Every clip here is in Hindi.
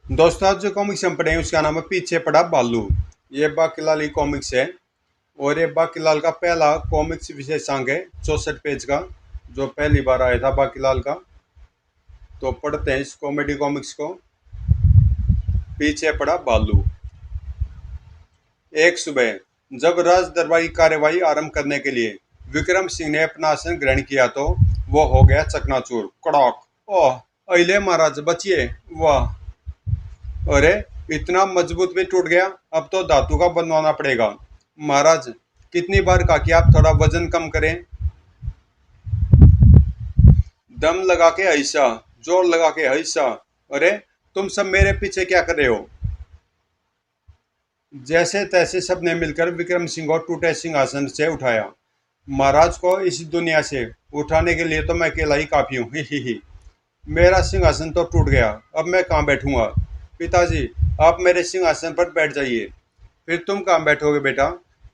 दोस्तों, आज जो कॉमिक्स हम पढ़े हैं उसका नाम है पीछे पड़ा बालू। ये बाकीलाल ही कॉमिक्स है। और ये बाकीलाल का पहला कॉमिक्स विशेषांक है 64 पेज का, जो पहली बार आया था बाकीलाल का। तो पढ़ते हैं इस कॉमेडी कॉमिक्स को। पीछे पड़ा बालू। एक सुबह जब राज दरबार की कार्यवाही आरंभ करने के लिए विक्रम सिंह ने अपना आसन ग्रहण किया तो वो हो गया चकनाचूर। कड़ाक। ओह, अले महाराज बचिए। वाह। अरे, इतना मजबूत भी टूट गया। अब तो धातु का बनवाना पड़ेगा। महाराज, कितनी बार कहा कि आप थोड़ा वजन कम करें। दम लगा के ऐसा, जोर लगा के ऐसा। अरे, तुम सब मेरे पीछे क्या कर रहे हो। जैसे तैसे सबने मिलकर विक्रम सिंह को टूटे सिंहासन से उठाया। महाराज को इस दुनिया से उठाने के लिए तो मैं अकेला ही काफी हूँ। ही। मेरा सिंहासन तो टूट गया, अब मैं कहाँ बैठूंगा। पिताजी, आप मेरे सिंहासन पर बैठ जाइए। फिर तुम कहाँ बैठोगे बेटा।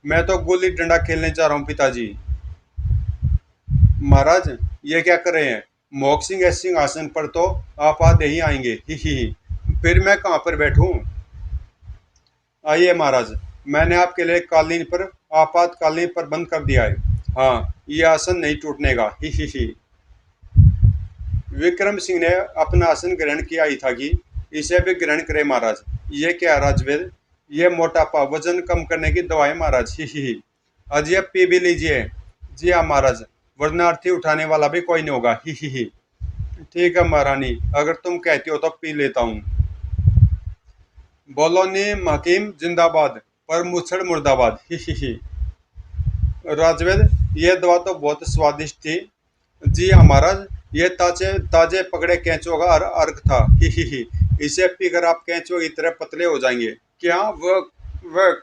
मैं तो गुल्ली डंडा खेलने जा रहा हूँ पिताजी। महाराज, ये क्या कर रहे हैं। मोहक सिंह है सिंहासन पर तो आप आधे ही आएंगे। ही। फिर मैं कहाँ पर बैठूं। आइए महाराज, मैंने आपके लिए कालीन पर आपातकालीन प्रबंध कर दिया है। हाँ, ये आसन नहीं टूटने का। ही। विक्रम सिंह ने अपना आसन ग्रहण किया ही था कि इसे भी ग्रहण करे महाराज। ये क्या राजवेद। ये मोटापा वजन कम करने की दवा है महाराज। ही। अजय पी भी लीजिए। जी हाँ महाराज, वरना अर्थी उठाने वाला भी कोई नहीं होगा। ही। ठीक है महारानी, अगर तुम कहती हो तो पी लेता हूँ। बोलो नी हकीम जिंदाबाद, पर मुछड़ मुर्दाबाद। ही। राजवेद, ये दवा तो बहुत स्वादिष्ट थी। जी हाँ महाराज, ये ताजे ताजे पकड़े कैंचों का अर्क था। ही। इसे पीकर आप कैंचों की तरह पतले हो जाएंगे। क्या वर्क। वर्क।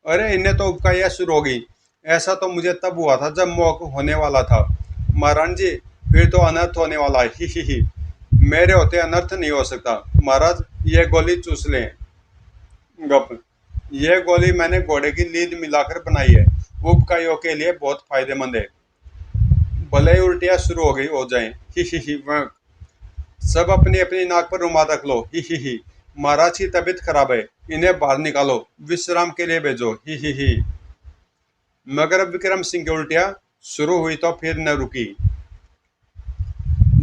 अरे, इन्हें तो उपकारियाँ शुरू हो गई। ऐसा तो मुझे तब हुआ था जब मोक होने वाला था। महाराज जी, फिर तो अनर्थ होने वाला है। ही। मेरे होते अनर्थ नहीं हो सकता। महाराज, ये गोली चूस लें। गप। ये गोली मैंने घोड़े की लीद मिलाकर बनाई है। उपकारियों के लिए बहुत फायदेमंद है। भले ही उल्टियाँ शुरू हो गई हो जाएं। ही। वह। सब अपनी अपनी नाक पर रुमाल रख लो। ही। महाराज की तबीयत खराब है, इन्हें बाहर निकालो, विश्राम के लिए भेजो। ही। मगर अब विक्रम सिंह की उल्टियाँ शुरू हुई तो फिर न रुकी।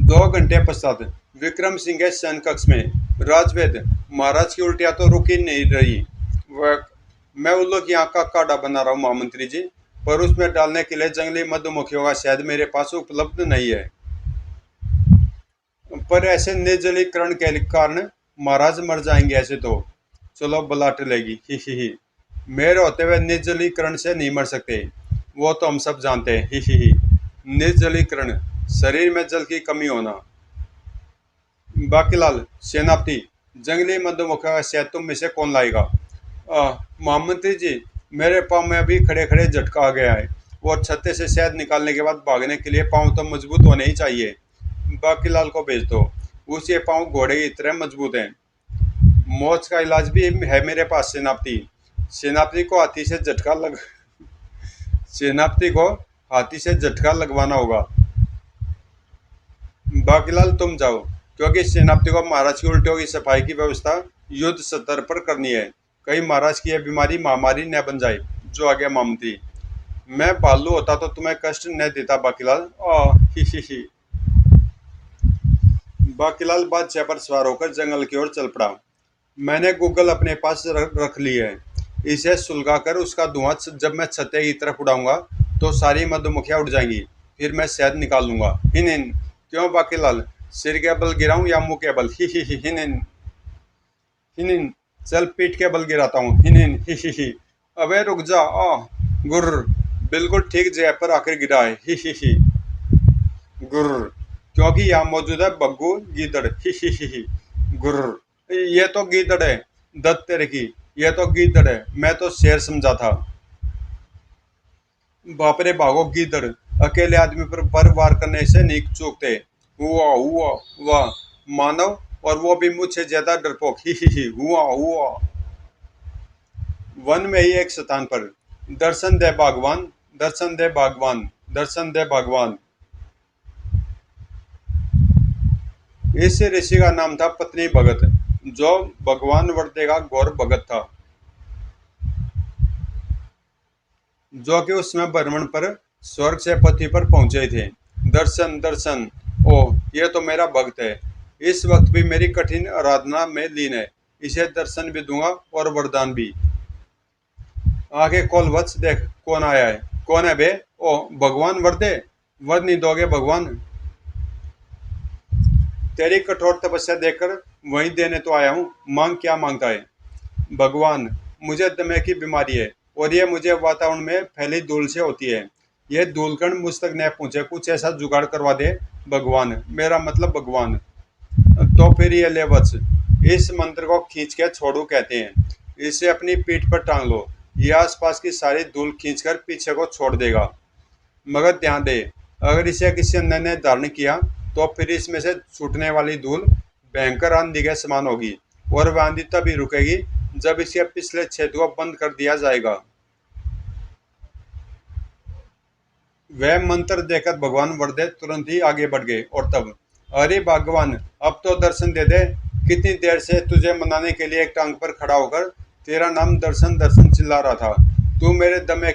2 घंटे पश्चात विक्रम सिंह के शयन कक्ष में राजवेद, महाराज की उल्टियाँ तो रुक ही नहीं रही। वह। मैं उल्लू की आँख का काढ़ा बना रहा हूँ महामंत्री जी, पर उसमें डालने के लिए जंगली मधुमक्खियों का शहद मेरे पास उपलब्ध नहीं है। पर ऐसे निर्जलीकरण के कारण महाराज मर जाएंगे ऐसे तो। चलो बला टलेगी। ही। मेरे होते हुए निर्जलीकरण से नहीं मर सकते, वो तो हम सब जानते हैं। ही। निर्जलीकरण, शरीर में जल की कमी होना। बाकीलाल सेनापति, जंगली मधुमक्खियों का शहद तुम में से कौन लाएगा। महामंत्री जी, मेरे पाँव में अभी खड़े खड़े झटका आ गया है, और छत्ते से शहद निकालने के बाद भागने के लिए पाँव तो मजबूत होने ही चाहिए। बाकीलाल को भेज दो, उसके पाँव घोड़े की तरह मजबूत हैं। मोच का इलाज भी है मेरे पास सेनापति। सेनापति को हाथी से झटका लग सेनापति को हाथी से झटका लगवाना होगा। बाकीलाल तुम जाओ, क्योंकि सेनापति को महाराज की उल्टियों की सफाई की व्यवस्था युद्ध स्तर पर करनी है। कहीं महाराज की यह बीमारी महामारी न बन जाए। जो आ गया मामती। मैं भालू होता तो तुम्हें कष्ट न देता बाकीलाल। ही। बाकीलाल बादशाह पर सवार होकर जंगल की ओर चल पड़ा। मैंने गूगल अपने पास रख ली है। इसे सुलगाकर उसका धुआं जब मैं छत्ते की तरफ उड़ाऊंगा तो सारी मधुमक्खियां उड़ जाएंगी। फिर मैं शहद निकाल लूंगा। हिन हिन। क्यों बाकीलाल, सिर के बल गिराऊं या मुंह के बल। ही। हिन हिन। हिन हिन। चल पीठ के बल गिराता हूँ। हिन हिन। ही। अबे रुक जा। गुर्र। बिल्कुल ठीक जगह पर आकर गिरा है। ही। गुर्र। क्योंकि यहाँ मौजूद है बग्गू गीदड़। ही। गुर्र। ये तो गीदड़ है। दत्त तेरे की, ये तो गीदड़ है, मैं तो शेर समझा था। बाप रे, भागो गीदड़। अकेले आदमी पर वार करने से नहीं चूकते। हुआ हुआ। वाह। मानव, और वो भी मुझसे ज्यादा डरपोक। ही। हुआ हुआ। वन में ही एक स्थान पर दर्शन दे भगवान, दर्शन दे भगवान, दर्शन दे भगवान। इस ऋषि का नाम था पत्नी भगत। जो भगवान वर्दे का गौर भगत था, जो कि उस समय भ्रमण पर स्वर्ग से पृथ्वी पर पहुंचे थे। दर्शन दर्शन, ओ ये तो मेरा भक्त है, इस वक्त भी मेरी कठिन आराधना में लीन है। इसे दर्शन भी दूंगा और वरदान भी। आगे कॉल वत्स, देख कौन आया है। कौन है बे? ओ भगवान वर्दे, वर नहीं दोगे भगवान? तेरी कठोर तपस्या देखकर वहीं देने तो आया हूँ, मांग क्या मांगता है? भगवान, मुझे दमे की बीमारी है और ये मुझे वातावरण में फैली धूल से होती है। ये धूलकण मुझ तक न पहुंचे, कुछ ऐसा जुगाड़ करवा दे भगवान, मेरा मतलब भगवान। तो फिर ये ले वत्स, इस मंत्र को खींच के छोड़ू कहते हैं। इसे अपनी पीठ पर टांग लो, ये आसपास की सारी धूल खींचकर पीछे को छोड़ देगा। मगर ध्यान दे, अगर इसे किसी अन्य ने धारण किया तो फिर इसमें से छूटने वाली धूल भयंकर आंधी के समान होगी, और वह आंधी तभी रुकेगी जब इसके पिछले छेद को बंद कर दिया जाएगा। वह मंत्र देकर भगवान वरदे तुरंत ही आगे बढ़ गए, और तब, अरे भगवान, अब तो दर्शन दे दे। कितनी देर से तुझे मनाने के लिए एक टांग पर खड़ा होकर तेरा नाम दर्शन दर्शन चिल्ला रहा था। तू मेरे दमे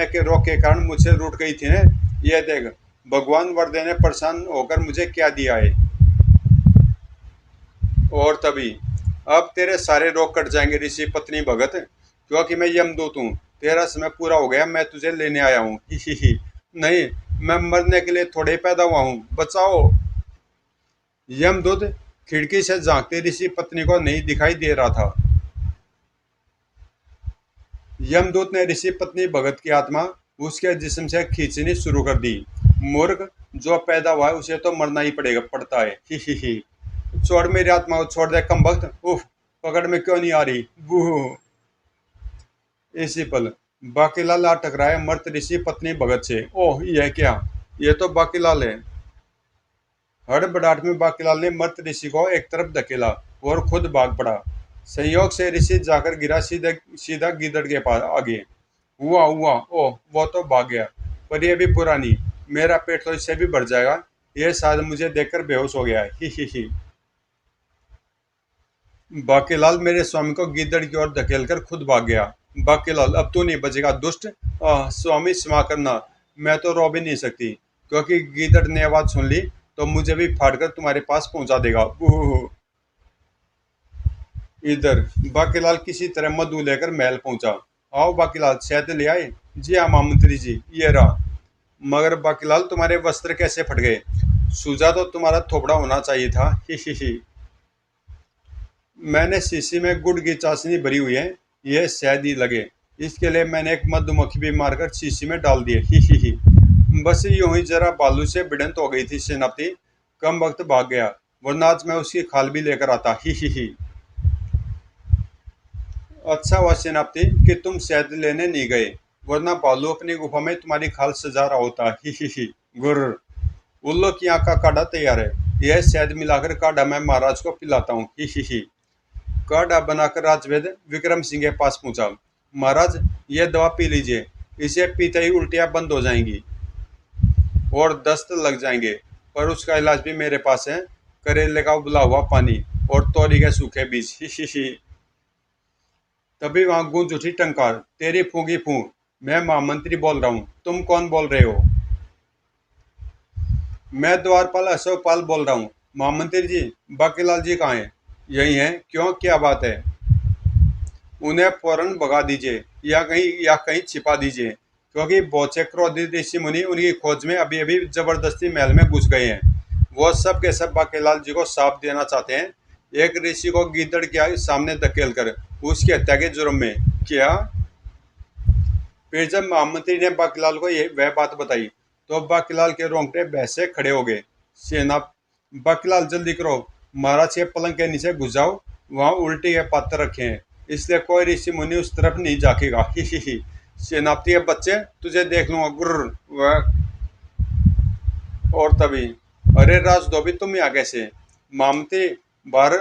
के रोग के कारण मुझसे रूठ गई थी ने? ये देख, भगवान वरदे ने परेशान होकर मुझे क्या दिया है। और तभी, अब तेरे सारे रोग कट जाएंगे ऋषि पत्नी भगत, क्योंकि मैं यमदूत हूँ। तेरा समय पूरा हो गया, मैं तुझे लेने आया हूँ। ही ही ही। नहीं, मैं मरने के लिए थोड़े ही पैदा हुआ हूँ, बचाओ। यमदूत खिड़की से झांकते ऋषि पत्नी को नहीं दिखाई दे रहा था। यमदूत ने ऋषि पत्नी भगत की आत्मा उसके जिस्म से खींचनी शुरू कर दी। मूर्ख, जो पैदा हुआ है उसे तो मरना ही पड़ता है। ही। छोड़ मेरी आत्मा को, छोड़ दे कम वक्त। उफ, पकड़ में क्यों नहीं आ रही? बूह। इसी पल बाकीलाल आ टकराया मर्त ऋषि पत्नी भगत से। ओह, यह क्या? ये तो बाकीलाल है। हड़बड़ाहट में बाकीलाल ने मर्त ऋषि को एक तरफ धकेला और खुद भाग पड़ा। संयोग से ऋषि जाकर गिरा सीधा सीधा गीदड़ के पास आगे। हुआ हुआ, ओह वो तो भाग गया, पर यह भी बुरा नहीं, मेरा पेट तो इससे भी भर जाएगा। यह शायद मुझे देखकर बेहोश हो गया है। ही। बाकीलाल मेरे स्वामी को गीदड़ की ओर धकेलकर खुद भाग गया। बाकीलाल, अब तू नहीं बचेगा दुष्ट। स्वामी क्षमा करना, मैं तो रो भी नहीं सकती, क्योंकि गीदड़ ने आवाज सुन ली तो मुझे भी फाड़कर तुम्हारे पास पहुंचा देगा। बूह। इधर बाकीलाल किसी तरह मधु लेकर महल पहुंचा। आओ बाकीलाल, शहद ले आए? जी हाँ महामंत्री जी, ये रहा। मगर बाकीलाल, तुम्हारे वस्त्र कैसे फट गए? सूजा तो तुम्हारा थोपड़ा होना चाहिए था। ही। मैंने शीशी में गुड़ की चाशनी भरी हुई है, यह शहद ही लगे, इसके लिए मैंने एक मधुमक्खी भी मारकर शीशी में डाल दिए। ही। बस यूं ही जरा बालू से भिड़ंत हो गई थी सेनापति, कम वक्त भाग गया, वरना आज मैं उसकी खाल भी लेकर आता। ही। अच्छा हुआ सेनापति कि तुम शहद लेने नहीं गए, वरना बालू अपनी गुफा में तुम्हारी खाल सजा रहा होता। ही। गुर्र, उल्लू की आंख का काढ़ा तैयार है, यह शहद मिलाकर काढ़ा मैं महाराज को पिलाता हूँ। ही। काढ़ा बनाकर राजवेद विक्रम सिंह के पास पहुंचा। महाराज, यह दवा पी लीजिए, इसे पीते ही उल्टियां बंद हो जाएंगी और दस्त लग जाएंगे, पर उसका इलाज भी मेरे पास है। करेले का उबला हुआ पानी और तोरी के सूखे बीज। ही। तभी वहां गूंज उठी टंकार, तेरी फूंगी फूं, मैं महामंत्री बोल रहा हूँ, तुम कौन बोल रहे हो? मैं द्वारपाल अशोकपाल बोल रहा हूँ। महामंत्री जी, बाकीलाल जी कहाँ हैं? यही हैं, क्यों, क्या बात है? उन्हें फौरन भगा दीजिए, या कहीं छिपा दीजिए, क्योंकि बहुत से क्रोधित ऋषि मुनि उनकी खोज में अभी अभी जबरदस्ती महल में घुस गए हैं। वो सब के सब बाकीलाल जी को साफ देना चाहते हैं, एक ऋषि को गीदड़ के सामने धकेल कर उसकी हत्या के जुर्म में। क्या? फिर जब महामंत्री ने बाकीलाल को ये वह बात बताई तो बाकीलाल के रोंगटे भैंस से खड़े हो गए। सेना, बाकीलाल जल्दी करो, महाराज के पलंग के नीचे घुस जाओ, वहां उल्टी के पात्र रखे हैं, इसलिए कोई ऋषि मुनि उस तरफ नहीं झाकेगा। ही। सेनापति, अब बच्चे तुझे देख लूंगा। गुर्र। वह, और तभी, अरे राजधोबी, तुम यहाँ कैसे? महामंत्री, बाहर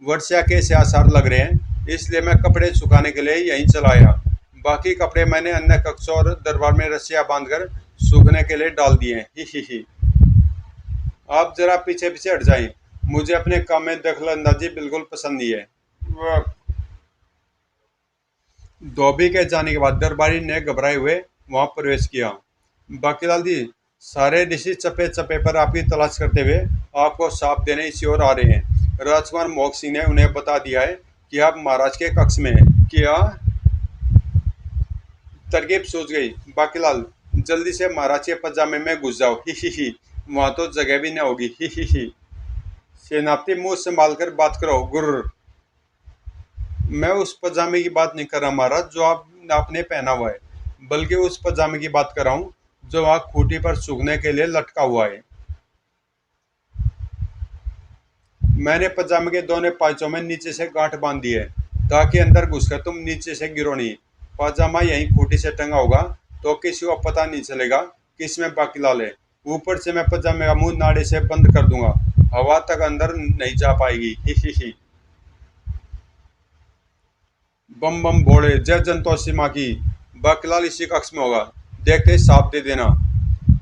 वर्षा के से आसार लग रहे हैं, इसलिए मैं कपड़े सुखाने के लिए यहीं चला आया। बाकी कपड़े मैंने अन्य कक्षों और दरबार में रस्सियां बांधकर सूखने के लिए डाल दिए हैं। ही। आप जरा पीछे पीछे हट जाएं, मुझे अपने काम में दखलंदाजी बिल्कुल पसंद नहीं है। वह धोबी के जाने के बाद दरबारी ने घबराए हुए वहां प्रवेश किया। बाकीलाल जी, सारे ऋषि चपे चपे पर आपकी तलाश करते हुए आपको साप देने इसी ओर आ रहे हैं। राजकुमार मोहक सिंह ने उन्हें बता दिया है कि आप महाराज के कक्ष में हैं। क्या तरकीब सूझ गई? बाकीलाल, जल्दी से महाराज के पजामे में घुस जाओ। ही, वहां तो जगह भी न होगी। ही। सेनापति, मुंह संभाल कर बात करो। गुर्र। मैं उस पजामे की बात नहीं कर रहा महाराज जो आपने पहना हुआ है, बल्कि उस पजामे की बात कर रहा हूँ जो वहाँ खूंटी पर सूखने के लिए लटका हुआ है। मैंने पजामे के दोनों पाइचों में नीचे से गांठ बांध दी है ताकि अंदर घुसकर तुम नीचे से गिरो नहीं। पजामा यहीं खूंटी से टंगा होगा तो किसी को पता नहीं चलेगा कि इसमें बाकीलाल है। ऊपर से मैं पजामे का मुंह नाड़े से बंद कर दूंगा, हवा तक अंदर नहीं जा पाएगी। ही। बम बम भोले, जय जनतोषी माँ की। बाकीलाल इसी कक्ष में होगा, देखते ही साफ दे देना।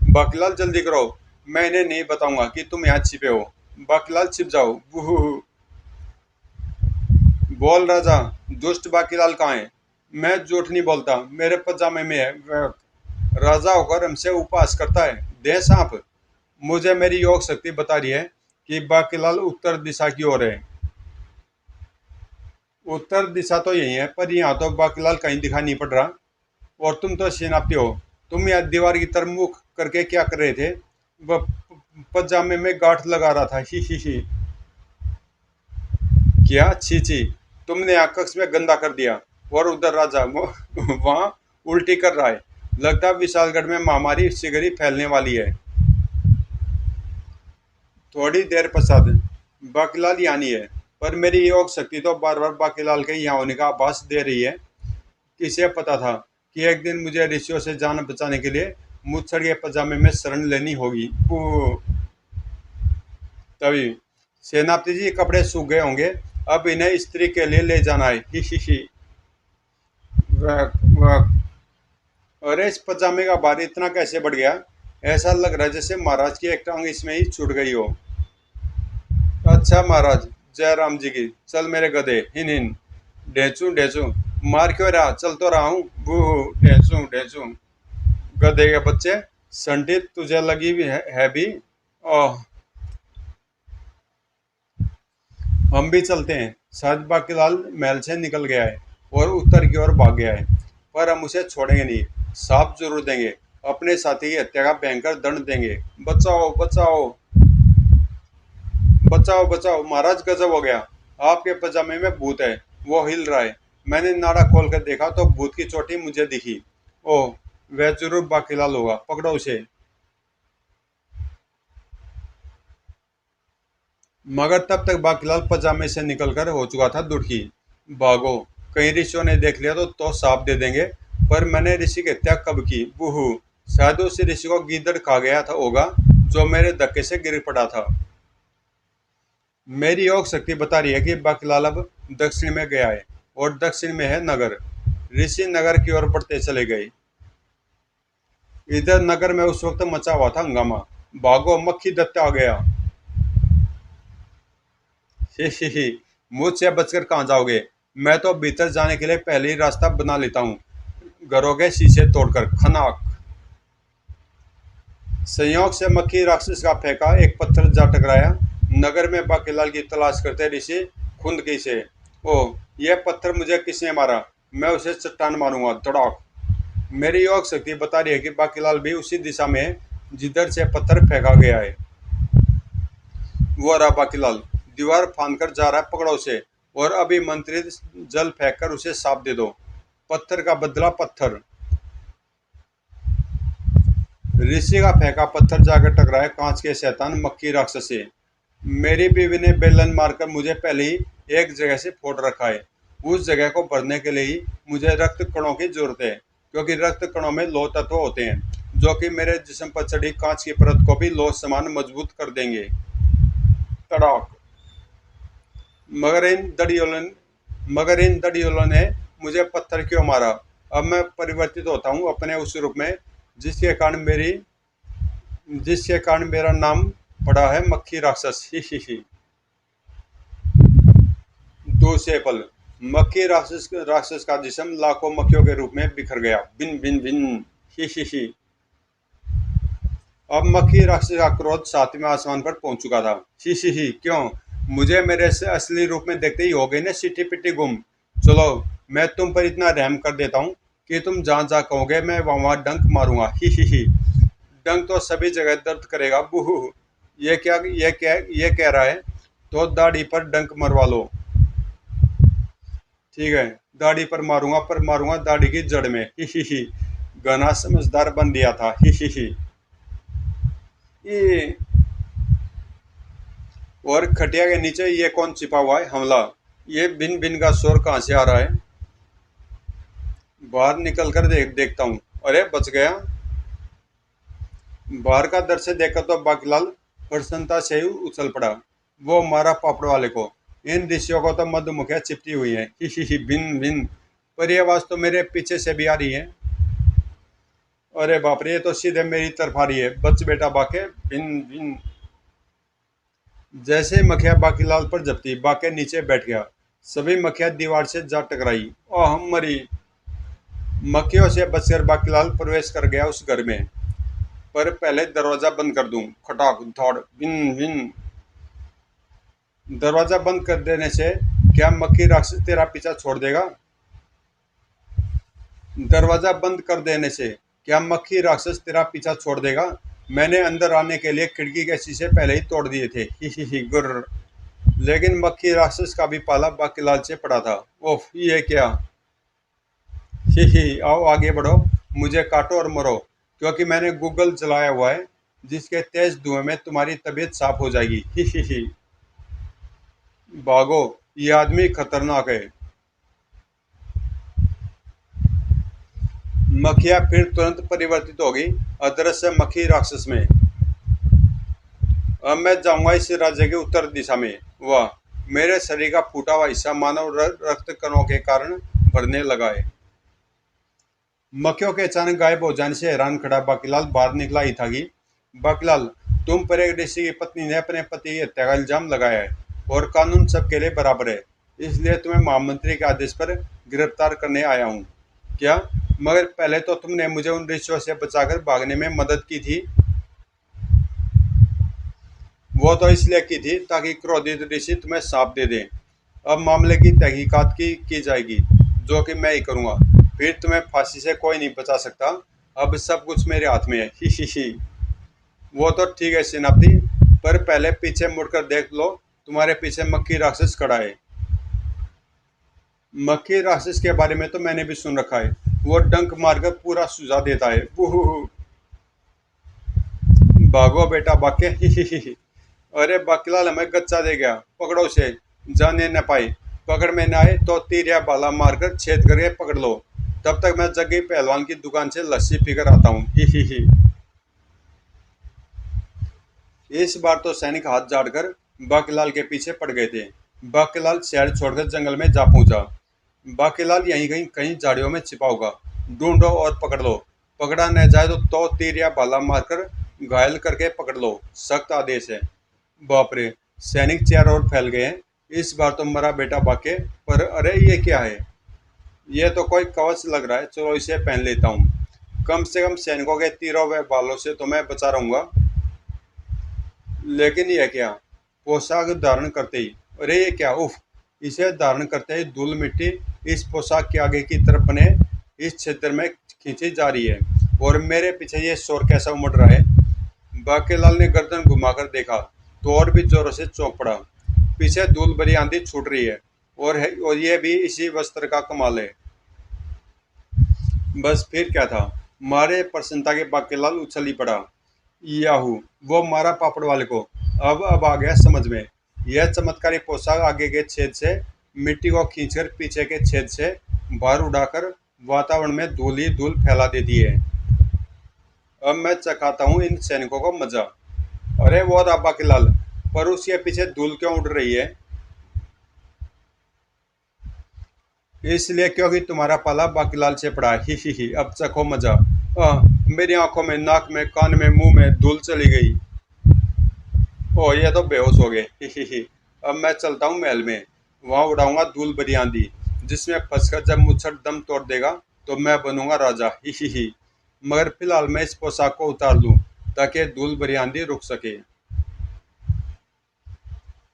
बाकीलाल, जल्दी करो, मैं इन्हें नहीं बताऊंगा कि तुम यहाँ छिपे हो। बाकीलाल, छिप जाओ। वुहु। बोल राजा, दुष्ट बाकीलाल कहाँ है? मैं झूठ नहीं बोलता, मेरे पजामे में है। वह राजा होकर हमसे उपहास करता है। दे सांप। मुझे मेरी योग शक्ति बता रही है कि बाकीलाल उत्तर दिशा की ओर है। उत्तर दिशा तो यही है, पर यहाँ तो बाकीलाल कहीं दिखाई नहीं पड़ रहा। और तुम तो सेनापति हो, तुम यहाँ दीवार की तरफ मुख करके क्या कर रहे थे? वह पजामे में गांठ लगा रहा था। ही। क्या? छी छी, तुमने यहाँ कक्ष में गंदा कर दिया। और उधर राजा वहाँ उल्टी कर रहा है। लगता है विशालगढ़ में महामारी शीघ्र ही फैलने वाली है। थोड़ी देर पश्चात बाकीलाल यहाँ नहीं है, पर मेरी योग शक्ति तो बार बार बाकीलाल के यहाँ होने का आभास दे रही है। किसे पता था कि एक दिन मुझे ऋषियों से जान बचाने के लिए मुच्छड़ के पजामे में शरण लेनी होगी। तभी, सेनापति जी, कपड़े सूख गए होंगे, अब इन्हें स्त्री के लिए ले जाना है। ही। वाह, वाह। अरे, इस पजामे का भार इतना कैसे बढ़ गया? ऐसा लग रहा है जैसे महाराज की एक टांग इसमें ही छूट गई हो। अच्छा महाराज, जय राम जी की। चल मेरे गधे, हिन हिन। ढेंचू ढेंचू। मार क्यों रहा? चल तो रहा हूँ। बूहू। ढेंचू ढेंचू। गधे के बच्चे, संटी तुझे लगी भी है भी। ओह, हम भी चलते हैं। शायद बाकीलाल महल से निकल गया है और उत्तर की ओर भाग गया है, पर हम उसे छोड़ेंगे नहीं। साफ जरूर देंगे, अपने साथी की हत्या का भयंकर दंड देंगे। बचाओ बचाओ। बचाओ बचाओ महाराज, गजब हो गया। आपके पजामे में भूत है, वो हिल रहा है। मैंने नाड़ा खोल कर देखा तो भूत की चोटी मुझे दिखी। ओह, वह जरूर बाकीलाल होगा, पकड़ो उसे। मगर तब तक बाकीलाल पजामे से निकलकर हो चुका था दुड़की। भागो, कहीं ऋषियों ने देख लिया तो साफ दे देंगे। पर मैंने ऋषि की हत्या कब की? बूहू। शायद उस ऋषि को गीदड़ खा गया था होगा जो मेरे धक्के से गिर पड़ा था। मेरी योग शक्ति बता रही है कि बाकीलाल अब दक्षिण में गया है और दक्षिण में है नगर। ऋषि नगर की ओर बढ़ते चले गए। इधर नगर में उस वक्त मचा हुआ था हंगामा। भागो, मक्खी दत्ता आ गया। ही। मुझसे बचकर कहाँ जाओगे? मैं तो भीतर जाने के लिए पहले ही रास्ता बना लेता हूँ, घरों के शीशे तोड़कर। खनाक। संयोग से मक्खी राक्षस का फेंका एक पत्थर जा टकराया। नगर में बाकीलाल की तलाश करते ऋषि खुंदकी से। ओ, यह पत्थर मुझे किसने मारा? मैं उसे चट्टान मारूंगा। धड़ाक। मेरी योग शक्ति बता रही है कि बाकीलाल भी उसी दिशा में है जिधर से पत्थर फेंका गया है। वो रहा बाकीलाल, दीवार फांद कर जा रहा है, पकड़ो उसे। और अभी मंत्रित जल फेंक कर उसे साफ दे दो। पत्थर का बदला पत्थर। ऋषि का फेंका पत्थर जाकर टकराया कांच के शैतान मक्खी राक्षस से। मेरी बीवी ने बेलन मारकर मुझे पहले ही एक जगह से फोड़ रखा है। उस जगह को भरने के लिए ही मुझे रक्त कणों की जरूरत है, क्योंकि रक्त कणों में लौह तत्व होते हैं जो कि मेरे जिस्म पर चढ़ी कांच की परत को भी लौह समान मजबूत कर देंगे। तड़ाक। मगर इन दड़ियों मगर इन दड़ियों ने मुझे पत्थर क्यों मारा? अब मैं परिवर्तित होता हूँ अपने उस रूप में जिसके कारण मेरी जिसके कारण मेरा नाम पड़ा है मक्खी राक्षस। ही। टू से एप्पल। मक्खी राक्षस राक्षस का जिस्म लाखों मक्खियों के रूप में बिखर गया। भिन भिन भिन। ही ही ही। अब मक्खी राक्षस का क्रोध सातवें आसमान पर पहुंच चुका था। ही ही ही। क्यों? मुझे मेरे से असली रूप में देखते ही हो गई ना सिटी पिटी गुम। चलो, मैं तुम पर इतना रहम कर देता हूँ कि तुम जहाँ जहाँ कहोगे मैं वहाँ वहाँ डंक मारूंगा। ही ही ही। डंक तो सभी जगह दर्द करेगा। बूहू। ये कह रहा है तो दाढ़ी पर डंक मरवा लो। ठीक है, दाढ़ी पर मारूंगा, पर मारूंगा दाढ़ी की जड़ में। ही ही ही। घना समझदार बन दिया था। ही ही ही। ये और खटिया के नीचे ये कौन छिपा हुआ है? हमला। ये भिन भिन का शोर कहाँ से आ रहा है? बाहर निकल कर देखता हूँ। अरे बच गया। बाहर का दृश्य देखकर तो बाकीलाल प्रसन्नता से ही उछल पड़ा। वो मारा पापड़ वाले को। इन ऋषियों को तो मधुमक्खियां चिपटी हुई है। ही ही भिन भिन। पर ये आवाज तो मेरे पीछे से भी आ रही है। अरे बाप रे, ये तो सीधे मेरी तरफ आ रही है। बच बेटा बाके। भिन भिन। जैसे ही मक्खियां बाकीलाल पर झपटी, बाके नीचे बैठ गया। सभी मक्खियां दीवार से जा टकराई। ओह हम मरी। मक्खियों से बचकर बाकीलाल प्रवेश कर गया उस घर में। पर पहले दरवाजा बंद कर दूं। खटाक धौड़। बिन बिन। दरवाजा बंद कर देने से क्या मक्खी राक्षस तेरा पीछा छोड़ देगा? दरवाजा बंद कर देने से क्या मक्खी राक्षस तेरा पीछा छोड़ देगा? मैंने अंदर आने के लिए खिड़की के शीशे पहले ही तोड़ दिए थे। ही गुर्र। लेकिन मक्खी राक्षस का भी पाला बाकीलाल से पड़ा था। ओफ, ये क्या? ही आओ आगे बढ़ो। मुझे काटो और मरो, क्योंकि मैंने गूगल चलाया हुआ है जिसके तेज धुएं में तुम्हारी तबीयत साफ हो जाएगी। ही। भागो, ये आदमी खतरनाक है। मक्खियां फिर तुरंत परिवर्तित हो गई अदृश्य मक्खी राक्षस में। अब मैं जाऊंगा इस राज्य के उत्तर दिशा में। वाह, मेरे शरीर का फूटा हुआ हिस्सा मानव रक्त कणों के कारण भरने लगा है। मक्खियों के अचानक गायब हो जाने से हैरान खड़ा बाकीलाल बाहर निकला ही था कि बाकीलाल, तुम पर एक ऋषि की पत्नी ने अपने पति की हत्या का इल्जाम लगाया है और कानून सबके लिए बराबर है, इसलिए तुम्हें महामंत्री के आदेश पर गिरफ्तार करने आया हूँ। क्या? मगर पहले तो तुमने मुझे उन ऋषियों से बचाकर भागने में मदद की थी। वो तो इसलिए की थी ताकि क्रोधित ऋषि तुम्हें सांप दे दें। अब मामले की तहकीकात की जाएगी, जो कि मैं ही करूँगा। फिर तुम्हें फांसी से कोई नहीं बचा सकता। अब सब कुछ मेरे हाथ में है। ही। वो तो ठीक है सेनापति, पर पहले पीछे मुड़कर देख लो, तुम्हारे पीछे मक्खी राक्षस खड़ा है। मक्खी राक्षस के बारे में तो मैंने भी सुन रखा है। वो डंक मारकर पूरा सुझा देता है। बूहू। भागो बेटा बाके। ही। अरे बाकीलाल हमें गच्चा दे गया, पकड़ो उसे। जाने न पाए। पकड़ में न आए तो तीर या भाला मारकर छेद करके पकड़ लो। तब तक मैं जग्गी पहलवान की दुकान से लस्सी पीकर आता हूँ। ही। इस बार तो सैनिक हाथ झाड़कर बाकीलाल के पीछे पड़ गए थे। बाकीलाल शहर छोड़कर जंगल में जा पहुंचा। बाकीलाल यहीं कहीं कहीं झाड़ियों में छिपा होगा। ढूंढो और पकड़ लो। पकड़ा न जाए तो तीर या भाला मारकर घायल करके पकड़ लो। सख्त आदेश है। बाप रे, सैनिक चारों ओर फैल गए हैं। इस बार तो मरा बेटा बाके। पर अरे ये क्या है? ये तो कोई कवच लग रहा है। चलो इसे पहन लेता हूँ। कम से कम सैनिकों के तीरों व बालों से तो मैं बचा रहूंगा। लेकिन यह क्या? पोशाक धारण करते ही, अरे ये क्या? उफ। इसे धारण करते ही धूल मिट्टी इस पोशाक के आगे की तरफ बने इस क्षेत्र में खींची जा रही है। और मेरे पीछे ये शोर कैसा उमड़ रहा है? बाकीलाल ने गर्दन घुमाकर देखा तो और भी जोरों से चौंक पड़ा। पीछे धूल भरी आंधी छूट रही है। और ये भी इसी वस्त्र का कमाल है। बस फिर क्या था? मारे प्रसन्नता के बाकीलाल उछल ही पड़ा। याहू, वो मारा पापड़ वाले को। अब आ गया समझ में। यह चमत्कारी पोशाक आगे के छेद से मिट्टी को खींचकर पीछे के छेद से बाहर उड़ाकर वातावरण में धूल ही धूल फैला देती है। अब मैं चखाता हूँ इन सैनिकों को मजा। अरे वो रहा बाकीलाल, पर उसके पीछे धूल क्यों उड़ रही है? इसलिए क्योंकि तुम्हारा पाला बाकीलाल से पड़ा है। ही। अब चखो मजा। मेरी आंखों में, नाक में, कान में, मुंह में धूल चली गई। ओ ये तो बेहोश हो गए। ही। अब मैं चलता हूँ महल में। वहां उड़ाऊंगा धूल भरी आंधी, जिसमें फंसकर जब मुझसे दम तोड़ देगा तो मैं बनूंगा राजा। ही। मगर फिलहाल मैं इस पोशाक को उतार लूं ताकि धूल भरी आंधी रुक सके।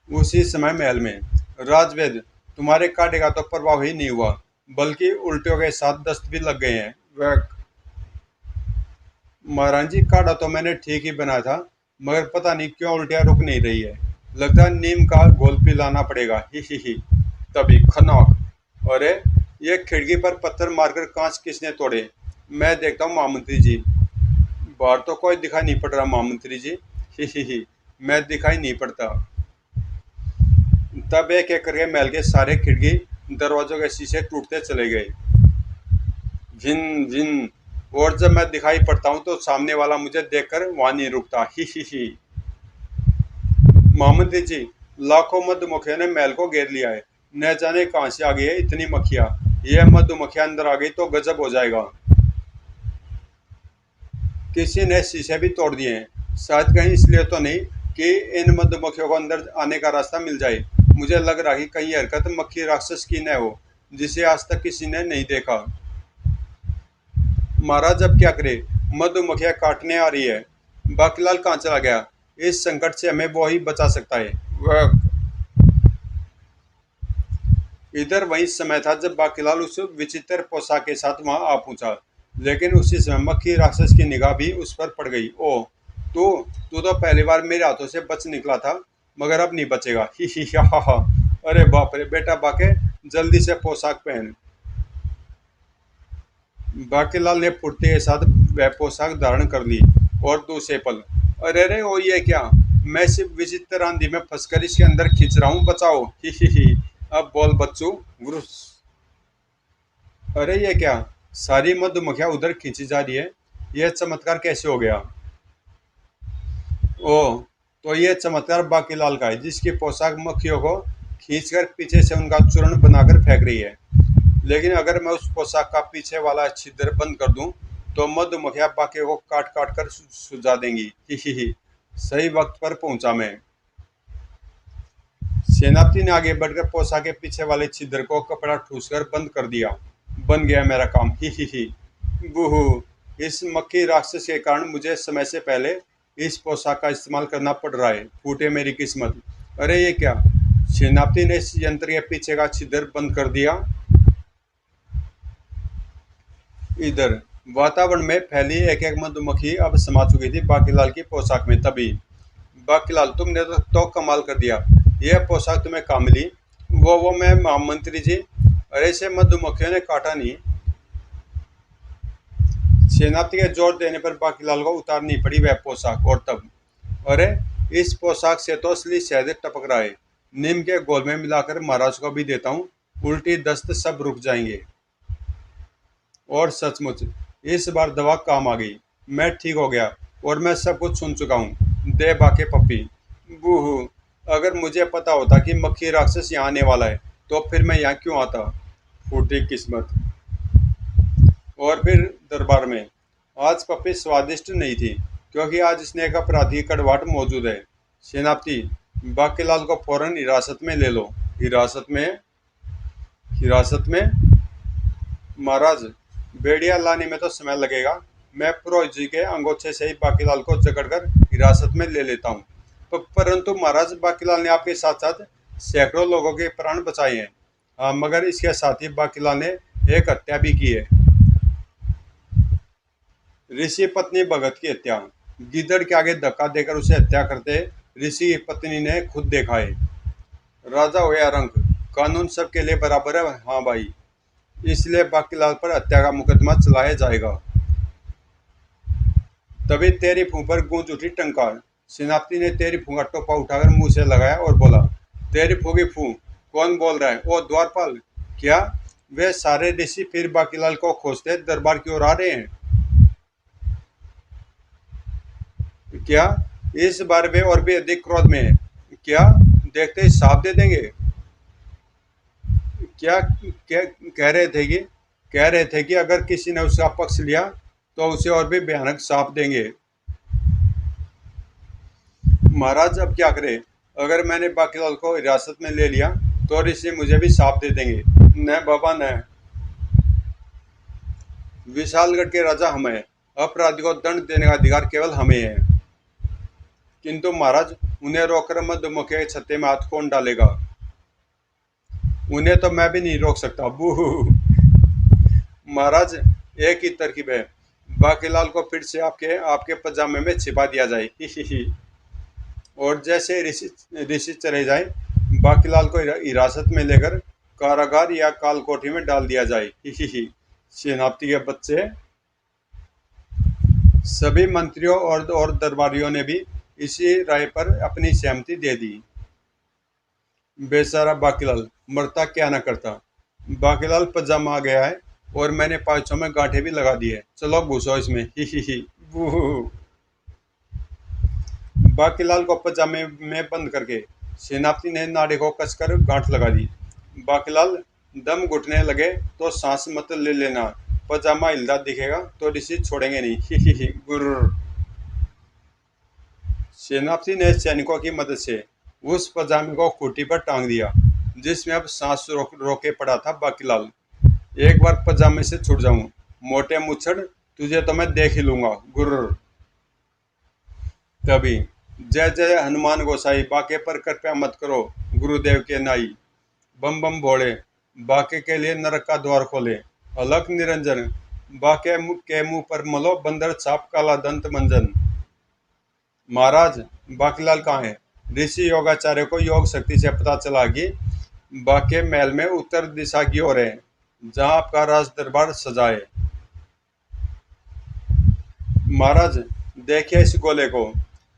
उसी समय महल में, राजवेद, तुम्हारे काटे का तो प्रभाव ही नहीं हुआ, बल्कि उल्टियों के साथ दस्त भी लग गए हैं। वह, महाराज जी, काढ़ा तो मैंने ठीक ही बनाया था, मगर पता नहीं क्यों उल्टियाँ रुक नहीं रही है। लगता है नीम का घोल पिलाना पड़ेगा। ही। तभी खनौक, अरे, ये खिड़की पर पत्थर मारकर कांच किसने तोड़े? मैं देखता हूँ महामंत्री जी। बाहर तो कोई दिखाई नहीं पड़ रहा महामंत्री जी। ही। मैं दिखाई नहीं पड़ता। तब एक एक करके महल के सारे खिड़की दरवाजों के शीशे टूटते चले गए। जिन जिन। और जब मैं दिखाई पड़ता हूँ तो सामने वाला मुझे देखकर वहां नहीं रुकता। ही। मोहम्मद जी, लाखों मधुमक्खियों ने महल को घेर लिया है। न जाने कहां से आ गई है इतनी मक्खियां। यह मधुमक्खियां अंदर आ गई तो गजब हो जाएगा। किसी ने शीशे भी तोड़ दिए हैं, शायद कहीं इसलिए तो नहीं कि इन मधुमक्खियों को अंदर आने का रास्ता मिल जाए। मुझे लग रहा है कि कहीं हरकत मक्खी राक्षस की न हो, जिसे आज तक किसी ने नहीं देखा। महाराज अब क्या करे, मधुमक्खियां काटने आ रही है। बाकीलाल कहाँ चला गया? इस संकट से हमें वो ही बचा सकता है। वह, इधर वही समय था जब बाकीलाल उस विचित्र पोशाक के साथ वहां आ पहुंचा। लेकिन उसी समय मक्खी राक्षस की निगाह भी उस पर पड़ गई। ओ, तू तू तो पहली बार मेरे हाथों से बच निकला था, मगर अब नहीं बचेगा। ही हा। अरे बाप रे बेटा बाके, जल्दी से पोशाक पहन। बाकीलाल ने फुर्ती के साथ वह पोशाक धारण कर ली। और दूसरे पल, अरे रे, ओ ये क्या? मैं सिर्फ विचित्र आंधी में फंसकर इसके अंदर खींच रहा हूँ, बचाओ। ही। अब बोल बच्चू। गुरुस। अरे ये क्या? सारी मधुमक्खियां उधर खींची जा रही है। यह चमत्कार कैसे हो गया? ओ, तो ये चमत्कार बाकीलाल का है, जिसकी पोशाक मक्खियों को खींचकर पीछे से उनका चूर्ण बनाकर फेंक रही है। लेकिन अगर मैं उस पोशाक का पीछे वाला छिद्र बंद कर दूं, तो मधुमक्खियां बाकी को काट काट कर सुझा देंगी। ही। सही वक्त पर पहुंचा मैं। सेनापति ने आगे बढ़कर पोशाक के पीछे वाले छिद्र को कपड़ा ठूसकर बंद कर दिया। बन गया मेरा काम। ही। बूहू। इस मक्खी राक्षस के कारण मुझे समय से पहले इस पोशाक का इस्तेमाल करना पड़ रहा है। फूटे मेरी किस्मत। अरे ये क्या? सेनापति ने इस यंत्र के पीछे का छिद्र बंद कर दिया। इधर वातावरण में फैली एक एक मधुमक्खी अब समा चुकी थी बाकीलाल की पोशाक में। तभी, बाकीलाल, तुमने तो कमाल कर दिया। यह पोशाक तुम्हें कहाँ मिली? वो मैं महामंत्री जी। अरे, से मधुमक्खियों ने काटा नहीं। सेनापति के जोर देने पर बाकीलाल को उतारनी पड़ी वह पोशाक। और तब, अरे, इस पोशाक से तो असली शहद टपक रहा है। नीम के घोल में मिलाकर महाराज को भी देता हूँ, उल्टी दस्त सब रुक जाएंगे। और सचमुच इस बार दवा काम आ गई। मैं ठीक हो गया और मैं सब कुछ सुन चुका हूँ। दे बाके पप्पी। बूहू। अगर मुझे पता होता कि मक्खी राक्षस यहाँ आने वाला है, तो फिर मैं यहाँ क्यों आता? फूटी किस्मत। और फिर दरबार में आज पप्पी स्वादिष्ट नहीं थी, क्योंकि आज इसने एक अपराधी कड़वाहट मौजूद है। सेनापति, बाकीलाल को फौरन हिरासत में ले लो। हिरासत में? हिरासत में? महाराज, भेड़िया लाने में तो समय लगेगा। मैं पुरोहित जी के अंगोछे से ही बाकीलाल को जकड़कर हिरासत में ले लेता हूँ। परंतु महाराज, बाकीलाल ने आपके साथ साथ सैकड़ों लोगों के प्राण बचाए हैं। हाँ, मगर इसके साथ ही बाकीलाल ने एक हत्या भी की है। ऋषि पत्नी भगत की हत्या। गिदड़ के आगे धक्का देकर उसे हत्या करते ऋषि की पत्नी ने खुद देखा है। राजा हो या रंक, कानून सबके लिए बराबर है। हाँ भाई, इसलिए बाकीलाल पर हत्या का मुकदमा चलाया जाएगा। तभी तेरी फूं पर गूंज उठी टंकार। सेनापति ने तेरी फूं का टोपा उठाकर मुंह से लगाया और बोला, तेरी फूंगी फूं, कौन बोल रहा है? ओ द्वारपाल। क्या? वे सारे ऋषि फिर बाकीलाल को खोजते दरबार की ओर आ रहे हैं? क्या? इस बार वे और भी अधिक क्रोध में है। क्या? देखते ही साफ दे देंगे? क्या कह रहे थे कि अगर किसी ने उसका पक्ष लिया तो उसे और भी भयानक साप देंगे। महाराज अब क्या करें? अगर मैंने बाकीलाल को हिरासत में ले लिया तो ऋषि मुझे भी शाप दे देंगे। न बाबा न, विशालगढ़ के राजा हम हैं, अपराधी को दंड देने का अधिकार केवल हमें है। किंतु महाराज, उन्हें रोककर मधुमक्खी के छत्ते में हाथ कौन डालेगा? उन्हें तो मैं भी नहीं रोक सकता। बूहू। महाराज, एक ही तरकीब है, बाकीलाल को फिर से आपके आपके पजामे में छिपा दिया जाए। ही ही। और जैसे ऋषि ऋषि चले जाए, बाकीलाल को हिरासत में लेकर कारागार या कालकोठरी में डाल दिया जाए। ही। सेनापति के बच्चे। सभी मंत्रियों और दरबारियों ने भी इसी राय पर अपनी सहमति दे दी। बेचारा बाकीलाल मरता क्या न करता। बाकीलाल पजामा आ गया है और मैंने पाँचों में गांठें भी लगा दी है। चलो घुसो इसमें। ही। बूहू। बाकीलाल को पजामे में बंद करके सेनापति ने नाड़े को कसकर गांठ लगा दी। बाकीलाल, दम घुटने लगे तो सांस मत ले लेना, पजामा हिलता दिखेगा तो ऋषि छोड़ेंगे नहीं। ही। गुर्र। सेनापति ने सैनिकों की मदद से उस पजामे को खूंटी पर टांग दिया, जिसमें अब सांस रोके पड़ा था बाकीलाल। एक बार पजामे से छूट जाऊं, मोटे मुच्छड़, तुझे तो मैं देख ही लूंगा। गुर्र। तभी जय जय हनुमान गोसाई, बाके पर कृपया मत करो, गुरुदेव के नाई। बम बम भोले, बाके के लिए नरक का द्वार खोले। अलख निरंजन, बाके के मुंह पर मलो बंदर छाप काला दंत मंजन। महाराज, बाकीलाल कहाँ है? ऋषि योगाचार्य को योग शक्ति से पता चला कि बाके महल में उत्तर दिशा की ओर है, जहां आपका राज दरबार सजा है। महाराज, देखिए इस गोले को,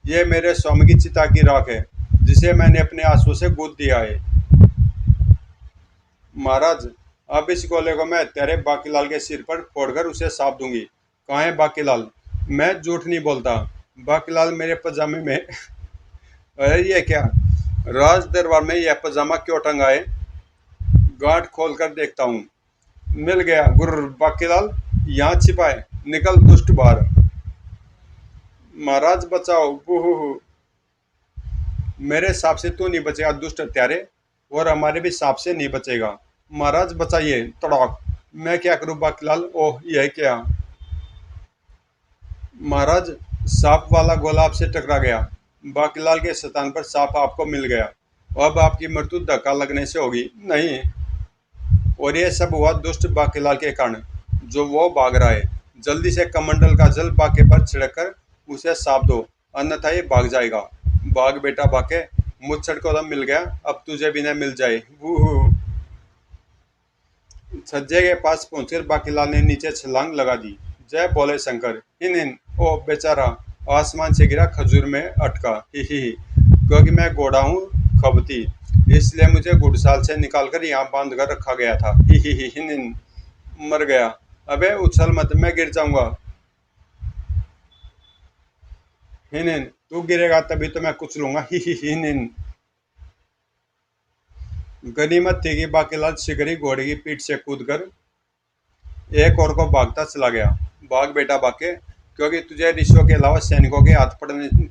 ये मेरे स्वामी की चिता की राख है, जिसे मैंने अपने आंसू से गूंथ दिया है। महाराज, अब इस गोले को मैं तेरे बाकीलाल के सिर पर फोड़कर उसे साफ दूंगी। कहाँ है बाकीलाल? मैं झूठ नहीं बोलता, बाकीलाल मेरे पजामे में। अरे ये क्या, राज दरबार में यह पजामा क्यों टंगा है? गांठ खोल कर देखता हूँ। मिल गया। गुर्र। बाकीलाल यहाँ छिपा है, निकल दुष्ट बाहर। महाराज बचाओ। बूहू। मेरे सांप से तू नहीं बचेगा दुष्ट हत्यारे, और हमारे भी सांप से नहीं बचेगा। महाराज बचाइए। तड़ाक। मैं क्या करूं बाकीलाल? ओह, यह क्या? महाराज, सांप वाला गोला आपसे टकरा गया, बाकीलाल के स्थान पर सांप आपको मिल गया। अब आपकी मृत्यु धक्का लगने से होगी। नहीं, और ये सब हुआ दुष्ट बाकीलाल के कारण, जो वो भाग रहा है। जल्दी से कमंडल का जल बाके पर छिड़क कर उसे साफ दो, अन्यथा ये भाग जाएगा। भाग बेटा बाके, मुच्छड़ को तो मिल गया, अब तुझे भी न मिल जाए। वूहू। छज्जे के पास पहुंचकर बाकीलाल ने नीचे छलांग लगा दी। जय बोले शंकर। हिन हिन। ओ बेचारा, आसमान से गिरा खजूर में अटका। ही। क्योंकि मैं घोड़ा हूँ खबती, इसलिए मुझे घुड़साल से निकालकर यहाँ बांध कर रखा गया था। ही। हिन हिन। मर गया। अबे उछल मत, मैं गिर जाऊंगा। हिन हिन। तू गिरेगा तभी तो मैं कुचलूंगा। ही हिन हिन। गनीमत थी कि बाकीलाल शिकारी घोड़े की पीठ से कूदकर एक और को भागता चला गया। भाग बेटा बाके, क्योंकि तुझे ऋषियों के अलावा सैनिकों के हाथ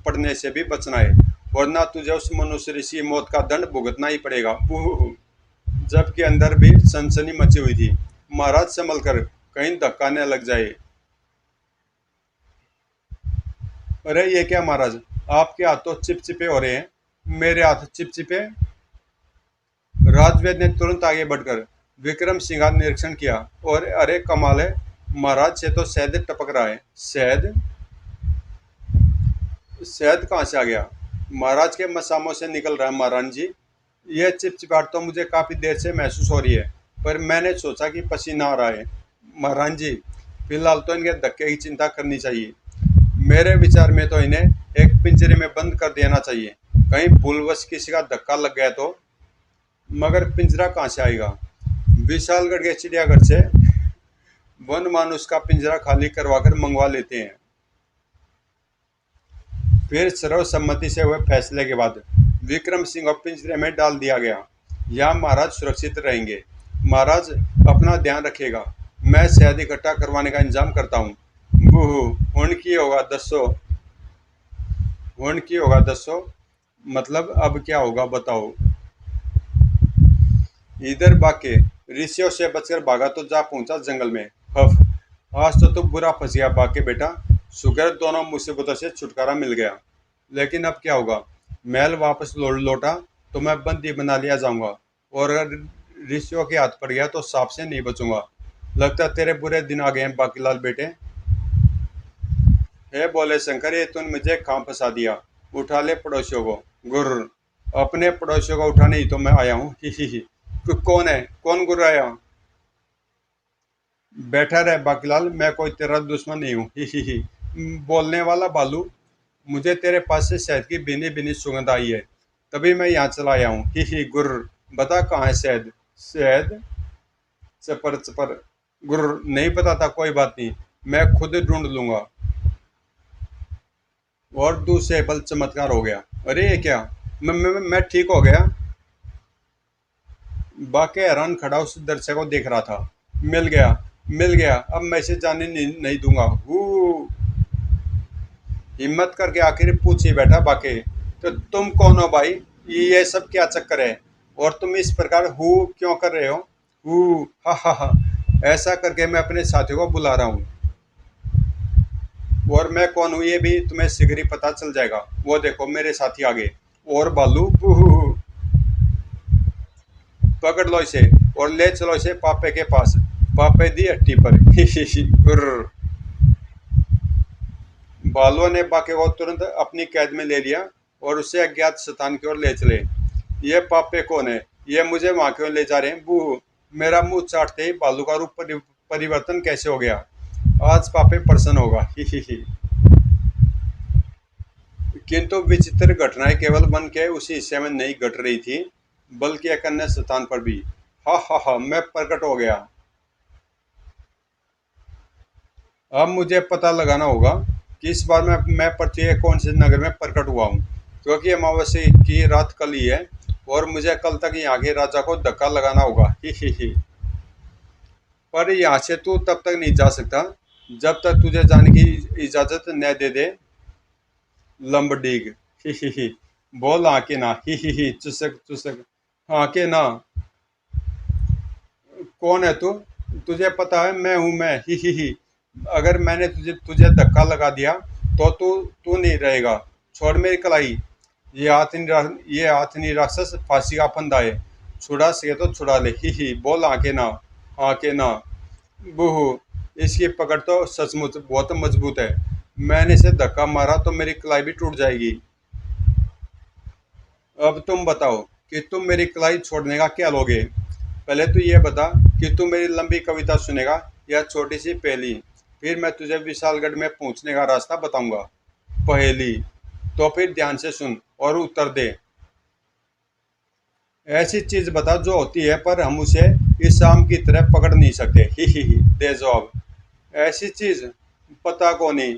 पड़ने से भी बचना है, वरना तुझे उस मनुष्य ऋषि मौत का दंड भुगतना ही पड़ेगा। जबकि अंदर भी सनसनी मची हुई थी। महाराज संभल कर, कहीं धक्का न लग जाए। अरे ये क्या महाराज, आपके हाथ तो चिपचिपे हो रहे हैं। मेरे हाथ चिपचिपे? राजवेद ने तुरंत आगे बढ़कर विक्रम सिंह का निरीक्षण किया, और अरे कमाल है, महाराज से तो शहद टपक रहा है। शहद? शहद कहाँ से आ गया? महाराज के मसामों से निकल रहा है महारानी जी। यह चिपचिपाहट तो मुझे काफी देर से महसूस हो रही है, पर मैंने सोचा कि पसीना आ रहा है। महारानी जी, फिलहाल तो इनके धक्के की चिंता करनी चाहिए। मेरे विचार में तो इन्हें एक पिंजरे में बंद कर देना चाहिए, कहीं भूलवश किसी का धक्का लग गया तो। मगर पिंजरा कहाँ से आएगा? विशालगढ़ के चिड़ियाघर से वन मानुष का पिंजरा खाली करवाकर मंगवा लेते हैं। फिर सर्वसम्मति से हुए फैसले के बाद विक्रम सिंह को पिंजरे में डाल दिया गया। यहाँ महाराज सुरक्षित रहेंगे। महाराज अपना ध्यान रखिएगा, मैं शहद इकट्ठा करवाने का इंतजाम करता हूँ। बूहू। हुण की होगा दसो? हुण की होगा दसो? मतलब अब क्या होगा बताओ? इधर बाके ऋषियों से बचकर भागा तो जा पहुंचा जंगल में। हफ, आज तो तू बुरा फंस गया बाके बेटा। शुक्र है दोनों मुसीबतों से छुटकारा मिल गया। लेकिन अब क्या होगा? महल वापस लौटा तो मैं बंदी बना लिया जाऊंगा, और अगर ऋषियों के हाथ पड़ गया तो सांप से नहीं बचूंगा। लगता है तेरे बुरे दिन आ गए हैं बाकीलाल बेटे। हे बोले शंकर, ये तूने मुझे कहाँ फंसा दिया। उठा ले पड़ोसियों को। गुर्र, अपने पड़ोसियों को उठाने ही तो मैं आया हूँ। ही। तू कौन है? कौन गुर्र आया? बैठा रहे बाकीलाल, मैं कोई तेरा दुश्मन नहीं हूँ। ही। बोलने वाला बालू, मुझे तेरे पास से शहद की बिनी बिनी सुगंध आई है, तभी मैं यहाँ चला आया हूँ। ही गुर्र, बता कहाँ है शहद? शहद? चपर चपर। गुर्र, नहीं बताता, कोई बात नहीं, मैं खुद ढूंढ लूंगा। और दूसरे पल चमत्कार हो गया। अरे ये क्या? मैं ठीक हो गया। बाके हैरान खड़ा उस दृश्य को देख रहा था। मिल गया, मिल गया, अब मैं इसे जाने नहीं दूंगा। हिम्मत करके आखिर पूछ ही बैठा बाके। तो तुम कौन हो भाई? ये सब क्या चक्कर है? और तुम इस प्रकार हु क्यों कर रहे हो? हु, हा। ऐसा करके मैं अपने साथियों को बुला रहा हूँ, और मैं कौन हूँ ये भी तुम्हें शीघ्र ही पता चल जाएगा। वो देखो मेरे साथी आगे। और बालू, पकड़ लो इसे और ले चलो इसे पापे के पास। पापे दी हट्टी पर। गुर्र। बालुओं ने बाके को तुरंत अपनी कैद में ले लिया और उसे अज्ञात स्थान की ओर ले चले। ये पापे कौन है? ये मुझे वहां क्यों ले जा रहे हैं? बूह। मेरा मुंह चाटते ही बालू का रूप परिवर्तन कैसे हो गया? आज पापे प्रसन्न होगा। ही। किंतु विचित्र घटनाएं केवल वन के उसी हिस्से में नहीं घट रही थी, बल्कि एक अन्य स्थान पर भी। हा, मैं प्रकट हो गया। अब मुझे पता लगाना होगा कि इस बार मैं पृथ्वी के कौन से नगर में प्रकट हुआ हूँ, क्योंकि अमावस्या की रात कल ही है और मुझे कल तक यहाँ के राजा को धक्का लगाना होगा। ही। पर यहाँ से तू तब तक नहीं जा सकता जब तक तुझे जाने की इजाजत न दे दे लंबडीग। ही। बोल हाँ के ना। ही। चुसक चुसक। हाँ के ना। कौन है तू? तुझे पता है मैं हूं मैं। ही। अगर मैंने तुझे तुझे धक्का लगा दिया तो तू तू नहीं रहेगा। छोड़ मेरी कलाई। ये हाथनी राक्षस फांसी का फंदा है। छुड़ा सके तो छुड़ा ले। ही। बोल आके ना। आके ना। बूहू, इसकी पकड़ तो सचमुच बहुत मजबूत है। मैंने इसे धक्का मारा तो मेरी कलाई भी टूट जाएगी। अब तुम बताओ कि तुम मेरी कलाई छोड़ने का क्या लोगे? पहले तो ये बता कि तू मेरी लंबी कविता सुनेगा या छोटी सी पहेली। फिर मैं तुझे विशालगढ़ में पहुंचने का रास्ता बताऊंगा। पहेली? तो फिर ध्यान से सुन और उत्तर दे। ऐसी चीज बता जो होती है पर हम उसे इस शाम की तरह पकड़ नहीं सकते। ही। दे जवाब। ऐसी चीज? पता को नहीं।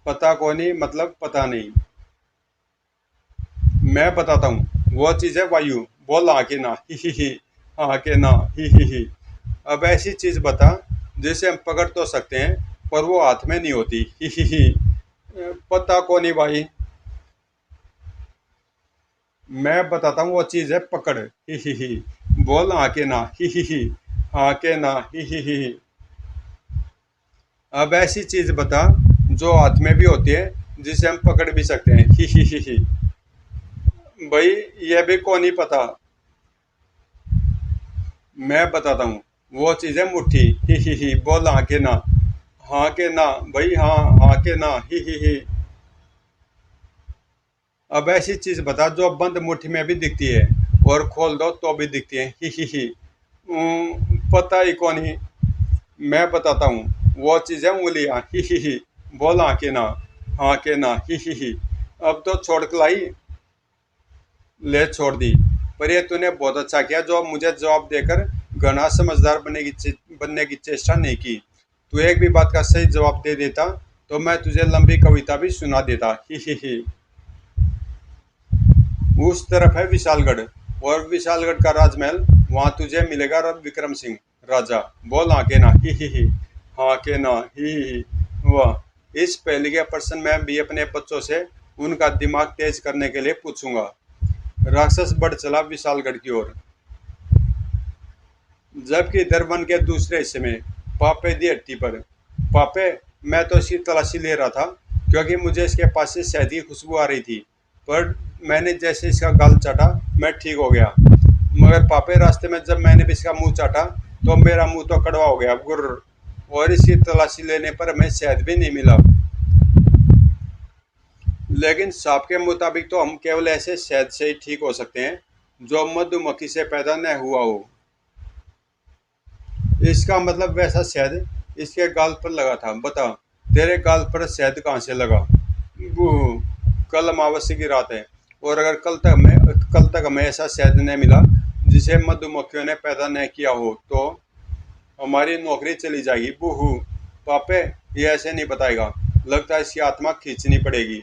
पता को नहीं मतलब पता नहीं। मैं बताता हूँ, वो चीज है वायु। बोल हाँ के ना। ही। हाँ के ना। ही। अब ऐसी चीज बता जिसे हम पकड़ तो सकते हैं पर वो हाथ में नहीं होती। ही। पता को नहीं भाई। मैं बताता हूँ, वो चीज है पकड़। ही। बोल हाँ के ना। ही। हाँ के ना। ही। अब ऐसी चीज बता जो हाथ में भी होती है, जिसे हम पकड़ भी सकते हैं। ही। भाई, ये भी को नहीं पता। मैं बताता हूँ, वो चीज है मुट्ठी। ही। बोल हाँ के ना। हाँ के ना। भाई हाँ, हाँ के ना। ही। अब ऐसी चीज बता जो बंद मुट्ठी में भी दिखती है और खोल दो तो भी दिखती है। ही। पता ही कौन ही। मैं बताता हूँ, वो चीज है उंगलियां। ही। बोल हाँ के ना। हाँ के ना। ही। अब तो छोड़ के लाई। ले छोड़ दी। पर ये तूने बहुत अच्छा किया जो मुझे जवाब देकर घना समझदार बनने की चेष्टा नहीं की। तू एक भी बात का सही जवाब दे देता तो मैं तुझे लंबी कविता भी सुना देता। ही। उस तरफ है विशालगढ़, और विशालगढ़ का राजमहल, वहां तुझे मिलेगा विक्रम सिंह राजा। बोल हाँ के ना। ही। हाँ के ना। ही। वाह, इस पहले के प्रश्न में भी अपने बच्चों से उनका दिमाग तेज करने के लिए पूछूंगा। राक्षस बढ़ चला विशालगढ़ की ओर। जबकि दरबन के दूसरे हिस्से में पापे दी हट्टी पर। पापे, मैं तो इसकी तलाशी ले रहा था क्योंकि मुझे इसके पास से शहद की खुशबू आ रही थी, पर मैंने जैसे इसका गाल चाटा मैं ठीक हो गया। मगर पापे, रास्ते में जब मैंने भी इसका मुंह चाटा तो मेरा मुंह तो कड़वा हो गया, गुर्र। और इसकी तलाशी लेने पर हमें शहद भी नहीं मिला। लेकिन सांप के मुताबिक तो हम केवल ऐसे शहद से ही ठीक हो सकते हैं जो मधुमक्खी से पैदा न हुआ हो। इसका मतलब वैसा शहद इसके गाल पर लगा था। बता, तेरे गाल पर शहद कहाँ से लगा? बू, कल अमावस्या की रात है, और अगर कल तक हमें ऐसा शहद न मिला जिसे मधुमक्खियों ने पैदा न किया हो तो हमारी नौकरी चली जाएगी। बूहू। पापे, ये ऐसे नहीं बताएगा, लगता है इसकी आत्मा खींचनी पड़ेगी।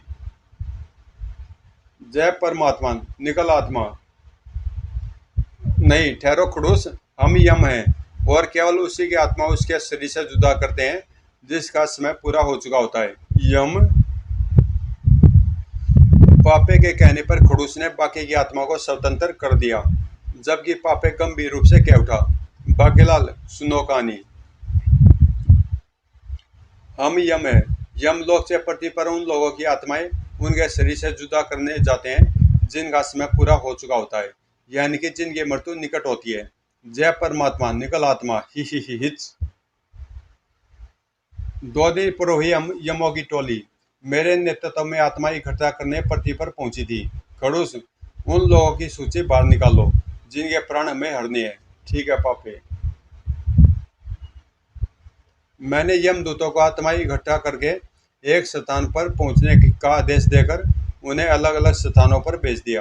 जय परमात्मा, निकल आत्मा। नहीं, ठहरो खड़ूस, हम यम हैं और केवल उसी की आत्मा उसके शरीर से जुदा करते हैं जिसका समय पूरा हो चुका होता है। यम। पापे के कहने पर खड़ूस ने बाकी की आत्मा को स्वतंत्र कर दिया, जबकि पापे गंभीर रूप से कह उठा, बाकीलाल, सुनो कहानी। हम यम है। यमलोक से पृथ्वी पर उन लोगों की आत्माएं उनके शरीर से जुदा करने जाते हैं जिनका समय पूरा हो चुका होता है, यानी कि जिनकी मृत्यु निकट होती है। जय परमात्मा, निकल आत्मा। ही हिच। 2 दिन पूर्व ही हम यमों की टोली मेरे नेतृत्व में आत्मा इकट्ठा करने पृथ्वी पर पहुंची थी। खड़ूस, उन लोगों की सूची बाहर निकालो जिनके प्राण हमें हरने हैं। ठीक है पापे। मैंने यमदूतों को आत्माएं इकट्ठा करके एक स्थान पर पहुंचने का आदेश देकर उन्हें अलग अलग स्थानों पर भेज दिया।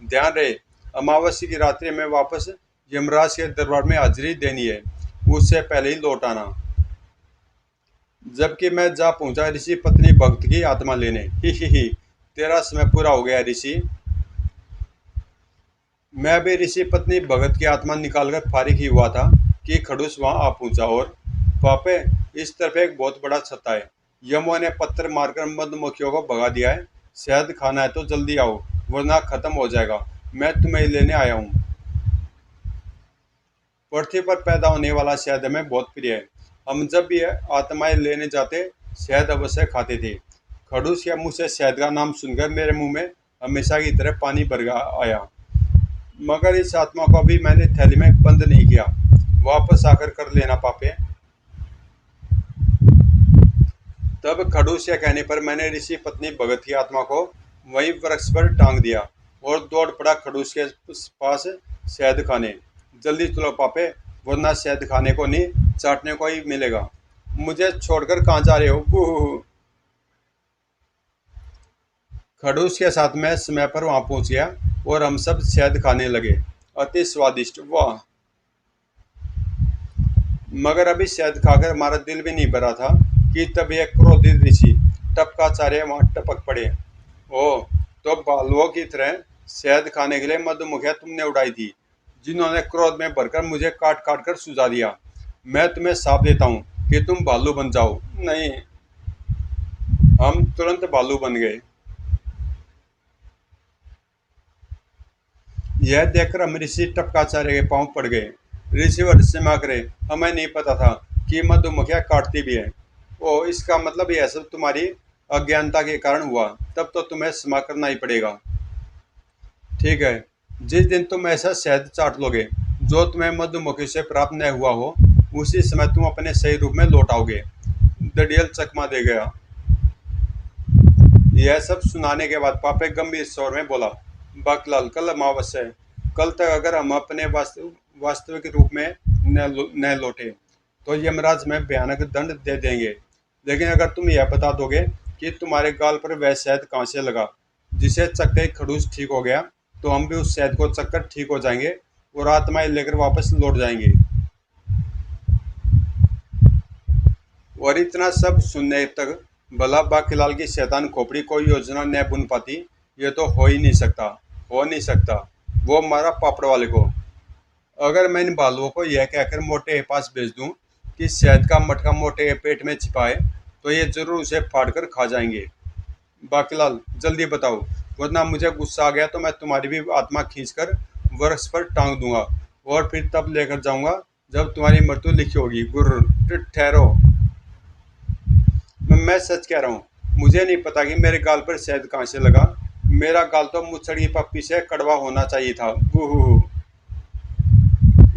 ध्यान रहे, अमावस्या की रात्रि में वापस यमराज के दरबार में हाजिरी देनी है, उससे पहले ही लौट आना। जबकि मैं जा पहुंचा ऋषि पत्नी भक्त की आत्मा लेने। ही, तेरा समय पूरा हो गया ऋषि। मैं भी ऋषि पत्नी भगत की आत्मा निकालकर फारिग ही हुआ था कि खड़ूस वहां आ पहुंचा। और पापे, इस तरफ एक बहुत बड़ा छत्ता है। यमों ने पत्थर मारकर मधुमक्खियों को भगा दिया है। शहद खाना है तो जल्दी आओ, वरना खत्म हो जाएगा। मैं तुम्हें लेने आया हूँ। पृथ्वी पर पैदा होने वाला शहद हमें बहुत प्रिय है। हम जब भी आत्माएं लेने जाते शहद अवश्य खाते थे। खड़ूस के मुंह से शहद का नाम सुनकर मेरे मुंह में हमेशा की तरह पानी भर आया। मगर इस आत्मा को अभी मैंने थैली में बंद नहीं किया, वापस आकर कर लेना पापे। तब खड़ूस के कहने पर मैंने ऋषि पत्नी भगत की आत्मा को वहीं वृक्ष पर टांग दिया और दौड़ पड़ा खड़ूस के पास शहद खाने। जल्दी चलो पापे, वरना शहद खाने को नहीं, चाटने को ही मिलेगा। मुझे छोड़कर कहाँ जा रहे हो? बूह। खड़ूस के साथ मैं समय पर वहां पहुंच गया और हम सब शहद खाने लगे। अति स्वादिष्ट, वाह। मगर अभी शहद खाकर हमारा दिल भी नहीं भरा था कि तभी एक क्रोधित ऋषि टपकाचार्य वहां टपक पड़े। ओ, तो बालुओं की तरह शहद खाने के लिए मधुमक्खियां तुमने उड़ाई थी, जिन्होंने क्रोध में भरकर मुझे काट काट कर सुझा दिया। मैं तुम्हें साफ देता हूँ कि तुम भालू बन जाओ। नहीं। हम तुरंत भालू बन गए। यह देखकर हम ऋषि टपकाचार्य के पांव पड़ गए। ऋषिवर क्षमा करे, हमें नहीं पता था कि मधुमक्खियां काटती भी है। ओ, इसका मतलब यह सब तुम्हारी अज्ञानता के कारण हुआ। तब तो तुम्हें क्षमा करना ही पड़ेगा। ठीक है, जिस दिन तुम ऐसा शहद चाट लोगे जो तुम्हें मधुमक्खी से प्राप्त न हुआ हो, उसी समय तुम अपने सही रूप में लौट आओगे। दड़ियल चकमा दे गया। यह सब सुनाने के बाद पापे गंभीर स्वर में बोला, बकलाल, कल अमावस्या है। कल तक अगर हम अपने वास्तविक रूप में न लौटे तो यमराज में भयानक दंड दे देंगे। लेकिन अगर तुम यह बता दोगे कि तुम्हारे गाल पर वह शहद कहाँ से लगा जिसे चखते ही खड़ूस ठीक हो गया, तो हम भी उस शहद को चखकर ठीक हो जाएंगे और आत्माएं लेकर वापस लौट जाएंगे। और इतना सब सुनने तक भला बाकीलाल की शैतान खोपड़ी कोई योजना न बुन पाती? ये तो हो ही नहीं सकता, हो नहीं सकता। वो मारा पापड़ वाले को। अगर मैं इन भालुओं को यह कहकर मोटे के पास भेज दूं कि शहद का मटका मोटे के पेट में छिपाए, तो ये जरूर उसे फाड़ कर खा जाएंगे। बाकीलाल, जल्दी बताओ, वरना मुझे गुस्सा आ गया तो मैं तुम्हारी भी आत्मा खींचकर वृक्ष पर टांग दूंगा और फिर तब लेकर जाऊंगा जब तुम्हारी मृत्यु लिखी होगी। गुर्र, ठहरो। मैं सच कह रहा हूँ, मुझे नहीं पता कि मेरे गाल पर शहद कहाँ से लगा। मेरा गाल तो मुच्छड़ की पप्पी से कड़वा होना चाहिए था। बूहू।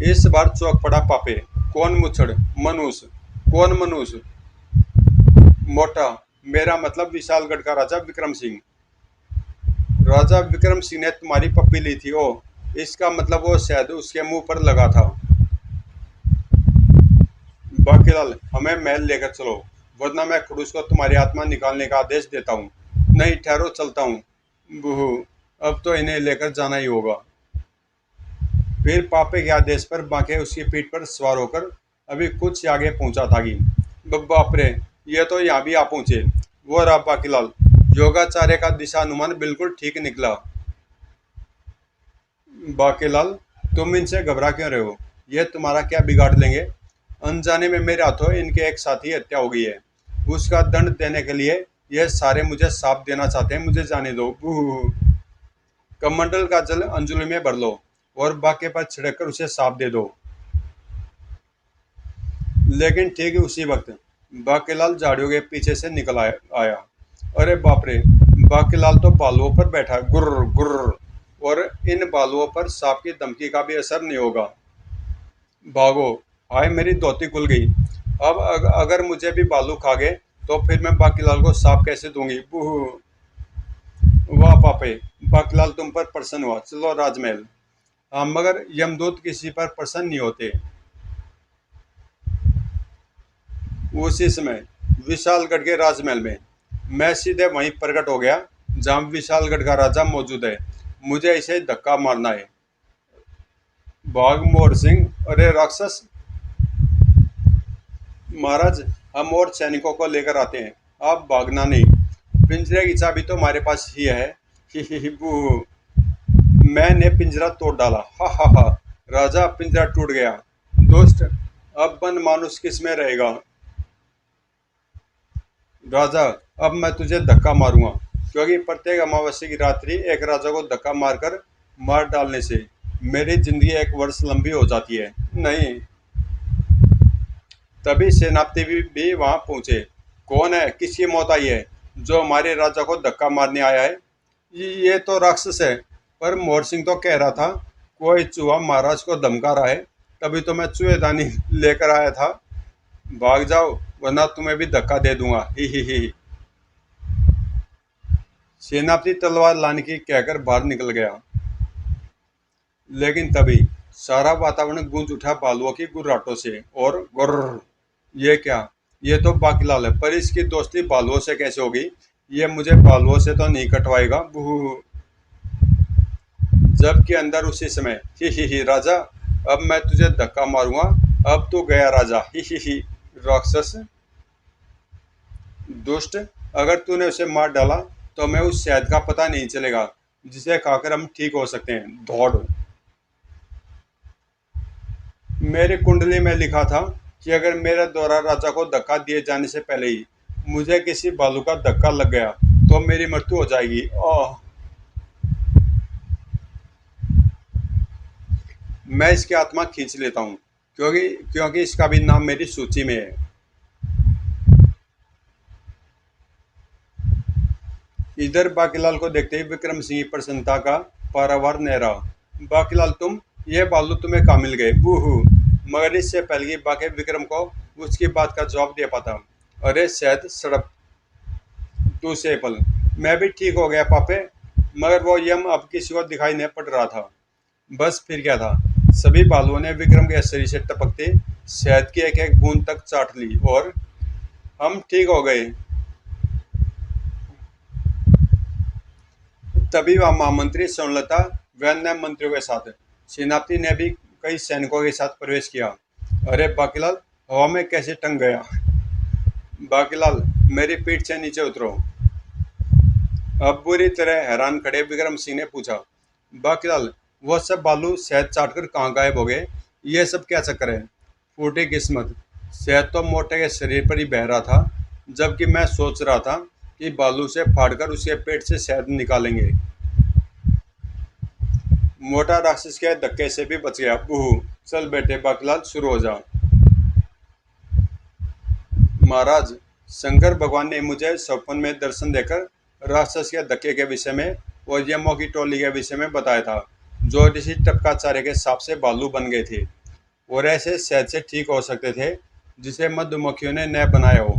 इस बार चौक पड़ा पापे। कौन मुच्छड़? मनुष्य। कौन मनुष्य? मोटा। मेरा मतलब विशालगढ़ का राजा विक्रम सिंह। राजा विक्रम सिंह ने तुम्हारी पप्पी ली थी। ओ, इसका मतलब वो शायद उसके मुंह पर लगा था। बाकीलाल, हमें महल लेकर चलो, वरना मैं खड़ूस को तुम्हारी आत्मा निकालने का आदेश देता हूँ। नहीं, ठहरो, चलता हूँ। बूहू। अब तो इन्हें लेकर जाना ही होगा। फिर पापे के आदेश पर बांके उसकी पीठ पर सवार होकर अभी कुछ आगे पहुंचा था कि बाप रे, ये तो यहाँ भी आ पहुंचे। वो रहा बाकीलाल। योगाचार्य का दिशा अनुमान बिल्कुल ठीक निकला। बाकीलाल, तुम इनसे घबरा क्यों रहे हो? ये तुम्हारा क्या बिगाड़ लेंगे? अनजाने में मेरे हाथों इनके एक साथी की हत्या हो गई है। उसका दंड देने के लिए ये सारे मुझे साफ देना चाहते हैं। मुझे जाने दो। बूहू। कमंडल का जल अंजुलि में भर लो और बाके पर छिड़क कर उसे साफ दे दो। लेकिन ठीक उसी वक्त बाकीलाल झाड़ियों के पीछे से निकल आया। अरे बाप रे, बाकीलाल तो बालुओं पर बैठा है। गुर्र गुर्र। और इन बालुओं पर सांप की धमकी का भी असर नहीं होगा। भागो। हाय, मेरी धोती खुल गई। अब अगर मुझे भी बालू खा गए तो फिर मैं बाकीलाल को सांप कैसे दूंगी? बूहू। वाह पापे, बाकीलाल तुम पर प्रसन्न हुआ। चलो राजमहल। हाँ, मगर यमदूत किसी पर प्रसन्न नहीं होते। उसी समय विशालगढ़ के राजमहल में मैं सीधे वहीं प्रकट हो गया जहां विशालगढ़ का राजा मौजूद है। मुझे इसे धक्का मारना है। भाग मोर सिंह। अरे राक्षस! महाराज, हम और सैनिकों को लेकर आते हैं, आप भागना नहीं। पिंजरे की चाबी तो हमारे पास ही है। ही बू। मैंने पिंजरा तोड़ डाला। हा हा हा। राजा, पिंजरा टूट गया। दोस्त, अब वन मानुष किस में रहेगा? राजा, अब मैं तुझे धक्का मारूंगा, क्योंकि प्रत्येक अमावस्या की रात्रि एक राजा को धक्का मारकर मार डालने से मेरी जिंदगी एक वर्ष लंबी हो जाती है। नहीं। तभी सेनापति भी वहां पहुंचे। कौन है? किसकी मौत आई है जो हमारे राजा को धक्का मारने आया है? ये तो राक्षस है। पर मोर सिंह तो कह रहा था कोई चूहा महाराज को धमका रहा है, तभी तो मैं चूहेदानी लेकर आया था। भाग जाओ, वरना तुम्हें भी धक्का दे दूंगा। ही। सेनापति तलवार लाने की कहकर बाहर निकल गया। लेकिन तभी सारा वातावरण गूंज उठा बालुओं की गुर्राटों से और गुर्र। ये क्या? ये तो बाकीलाल है, पर इसकी दोस्ती बालुओं से कैसे होगी? ये मुझे बालुओं से तो नहीं कटवाएगा। बूहू। जबकि अंदर उसी समय ही राजा, अब मैं तुझे धक्का मारूंगा। अब तू गया राजा। ही। राक्षस, दुष्ट, अगर तूने उसे मार डाला तो हमें उस शहद का पता नहीं चलेगा जिसे खाकर हम ठीक हो सकते हैं। दौड़। मेरी कुंडली में लिखा था कि अगर मेरे द्वारा राजा को धक्का दिए जाने से पहले ही मुझे किसी बालू का धक्का लग गया तो मेरी मृत्यु हो जाएगी। ओह! मैं इसकी आत्मा खींच लेता हूँ, क्योंकि क्योंकि इसका भी नाम मेरी सूची में है। इधर बाकीलाल को देखते ही विक्रम सिंह की प्रसन्नता का पारावार न रहा। बाकीलाल, तुम, ये बालू तुम्हें कहाँ मिल गए? बूहू। मगर इससे पहले कि बाकी विक्रम को उसकी बात का जवाब दे पाता, अरे शायद सड़प दूसरे पल मैं भी ठीक हो गया पापे। मगर वो यम अब किसी को दिखाई नहीं पड़ रहा था। बस फिर क्या था, सभी बालुओं ने विक्रम के शरीर से टपकते शहद की एक एक बूंद तक चाट ली और हम ठीक हो गए। तभी वह महामंत्री स्वर्णलता व अन्य मंत्रियों के साथ सेनापति ने भी कई सैनिकों के साथ प्रवेश किया। अरे बाकीलाल, हवा में कैसे टंग गया? बाकीलाल, मेरी पीठ से नीचे उतरो। अब बुरी तरह हैरान खड़े विक्रम सिंह ने पूछा, बाकीलाल, वह सब बालू शहद चाटकर कहाँ गायब हो गए? ये सब क्या चक्कर है? फूटी किस्मत, शहद तो मोटे के शरीर पर ही बह रहा था, जबकि मैं सोच रहा था कि बालू से फाड़कर उसके पेट से शहद निकालेंगे। मोटा राक्षस के धक्के से भी बच गया। बूहू, चल बेटे बाकीलाल शुरू हो जा। महाराज, शंकर भगवान ने मुझे सपन में दर्शन देकर राक्षस के धक्के के विषय में और यमों की टोली के विषय में बताया था, जो ऋषि टपकाचार्य के सांप से भालू बन गए थे और ऐसे शहद से ठीक हो सकते थे जिसे मधुमक्खियों ने न बनाया हो।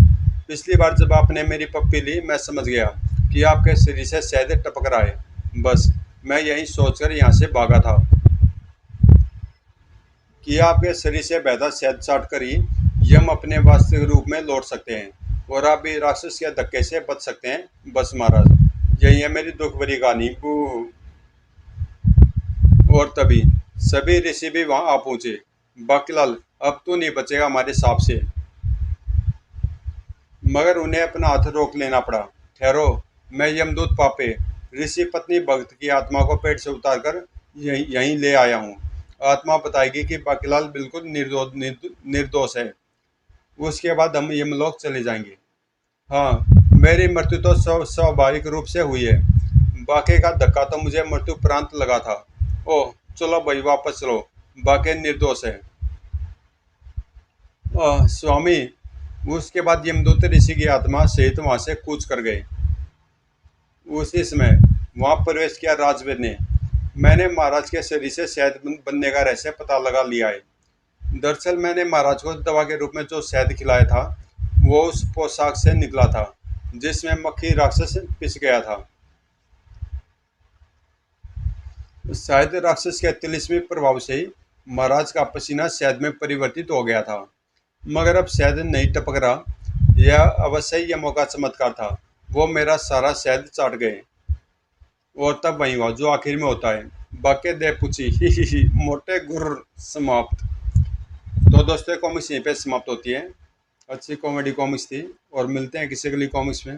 पिछली बार जब आपने मेरी पप्पी ली, मैं समझ गया कि आपके शरीर से शहद टपक रहा है। बस मैं यही सोचकर यहाँ से भागा था कि आपके शरीर से बहता शहद चाट कर ही यम अपने वास्तविक रूप में लौट सकते हैं और आप भी राक्षस के धक्के से बच सकते हैं। बस महाराज, यही है मेरी दुख भरी कहानी। बू। और तभी सभी ऋषि भी वहां आ पहुंचे। बाकीलाल, अब तो नहीं बचेगा हमारे सांप से। मगर उन्हें अपना हाथ रोक लेना पड़ा। ठहरो, मैं यमदूत पापे ऋषि पत्नी भक्त की आत्मा को पेट से उतारकर यहीं ले आया हूँ। आत्मा बताएगी कि बाकीलाल बिल्कुल निर्दोष है। उसके बाद हम यमलोक चले जाएंगे। हाँ, मेरी मृत्यु तो स्वाभाविक रूप से हुई है। बाकी का धक्का तो मुझे मृत्यु प्रांत लगा था। ओह, चलो भाई वापस चलो, बाकी निर्दोष है। स्वामी, उसके बाद यमदूत ऋषि की आत्मा सहित वहां से कूच कर गए। उसी समय वहां प्रवेश किया राजवीर ने। मैंने महाराज के शरीर से शहद बनने का रहस्य पता लगा लिया है। दरअसल मैंने महाराज को दवा के रूप में जो शहद खिलाया था वो उस पोशाक से निकला था जिसमें मक्खी राक्षस पिस गया था। शायद राक्षस के तिलिस्मी प्रभाव से ही महाराज का पसीना शहद में परिवर्तित हो गया था। मगर अब शहद नहीं टपक रहा। यह अवश्य ही यमों का चमत्कार था। वो मेरा सारा शहद चाट गए। और तब वही हुआ जो आखिर में होता है। बाके दे पूछी ही मोटे गुर्र। समाप्त। तो दोस्तों, कॉमिक्स यहीं पे समाप्त होती है। अच्छी कॉमेडी कॉमिक्स थी और मिलते हैं किसी अगली कॉमिक्स में।